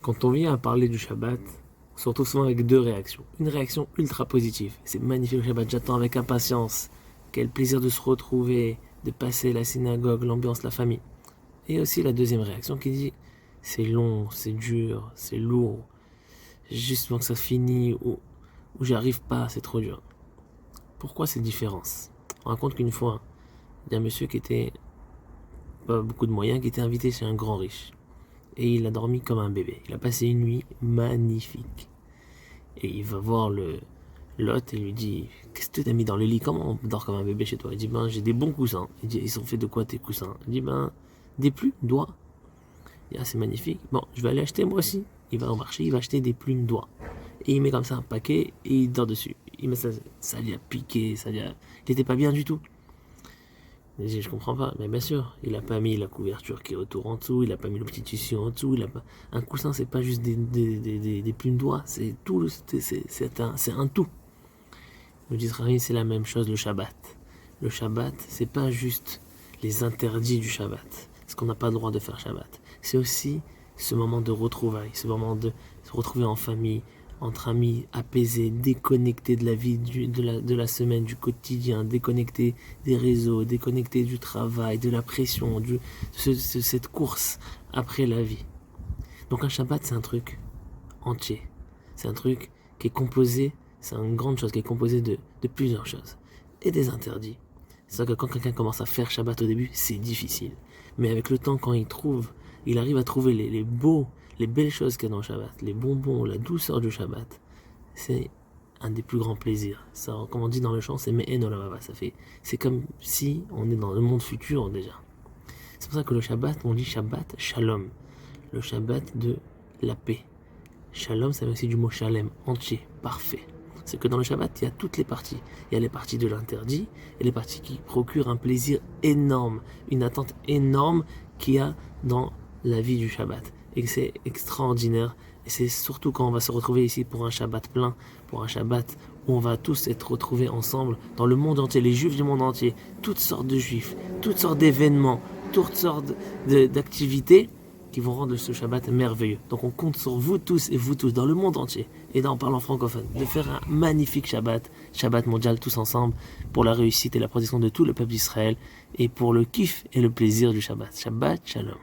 Quand on vient à parler du Shabbat, on se retrouve souvent avec deux réactions. Une réaction ultra positive. C'est magnifique le Shabbat, j'attends avec impatience. Quel plaisir de se retrouver, de passer la synagogue, l'ambiance, la famille. Et aussi la deuxième réaction qui dit c'est long, c'est dur, c'est lourd. Justement que ça finit ou j'y arrive pas, c'est trop dur. Pourquoi cette différence? On raconte qu'une fois, il y a un monsieur qui était pas beaucoup de moyens, qui était invité chez un grand riche. Et il a dormi comme un bébé. Il a passé une nuit magnifique. Et il va voir l'hôte et lui dit qu'est-ce que t'as mis dans le lit? Comment on dort comme un bébé chez toi? Il dit ben j'ai des bons coussins. Il dit ils sont faits de quoi tes coussins? Il dit ben des plumes d'oie. Il dit ah c'est magnifique. Bon je vais aller acheter moi aussi. Il va au marché, il va acheter des plumes d'oie. Et il met comme ça un paquet et il dort dessus. Il met ça lui a piqué, il était pas bien du tout. Je comprends pas, mais bien sûr, il a pas mis la couverture qui est autour en dessous, il a pas mis le petit tissu en dessous, il a pas... Un coussin, c'est pas juste des plumes d'oie, c'est tout, c'est un tout. Le d'Israël, c'est la même chose, le Shabbat. Le Shabbat, c'est pas juste les interdits du Shabbat, ce qu'on n'a pas le droit de faire Shabbat. C'est aussi ce moment de retrouvailles, ce moment de se retrouver en famille, entre amis, apaisés, déconnectés de la vie de la semaine, du quotidien, déconnectés des réseaux, déconnectés du travail, de la pression, cette course après la vie. Donc un Shabbat, c'est un truc entier. C'est un truc qui est composé, c'est une grande chose qui est composée de plusieurs choses. Et des interdits. C'est vrai que quand quelqu'un commence à faire Shabbat au début, c'est difficile. Mais avec le temps, quand il arrive à trouver les belles choses qu'il y a dans le Shabbat, les bonbons, la douceur du Shabbat, c'est un des plus grands plaisirs. Ça, comme on dit dans le chant, c'est Me'en Olamaba. C'est comme si on est dans le monde futur déjà. C'est pour ça que le Shabbat, on dit Shabbat Shalom. Le Shabbat de la paix. Shalom, ça vient aussi du mot Shalem, entier, parfait. C'est que dans le Shabbat, il y a toutes les parties. Il y a les parties de l'interdit et les parties qui procurent un plaisir énorme, une attente énorme qu'il y a dans la vie du Shabbat. Et que c'est extraordinaire. Et c'est surtout quand on va se retrouver ici pour un Shabbat plein, pour un Shabbat où on va tous être retrouvés ensemble dans le monde entier, les Juifs du monde entier, toutes sortes de Juifs, toutes sortes d'événements, toutes sortes d'activités qui vont rendre ce Shabbat merveilleux. Donc on compte sur vous tous et vous tous dans le monde entier, et là en parlant francophone, de faire un magnifique Shabbat mondial tous ensemble, pour la réussite et la protection de tout le peuple d'Israël, et pour le kiff et le plaisir du Shabbat. Shabbat Shalom.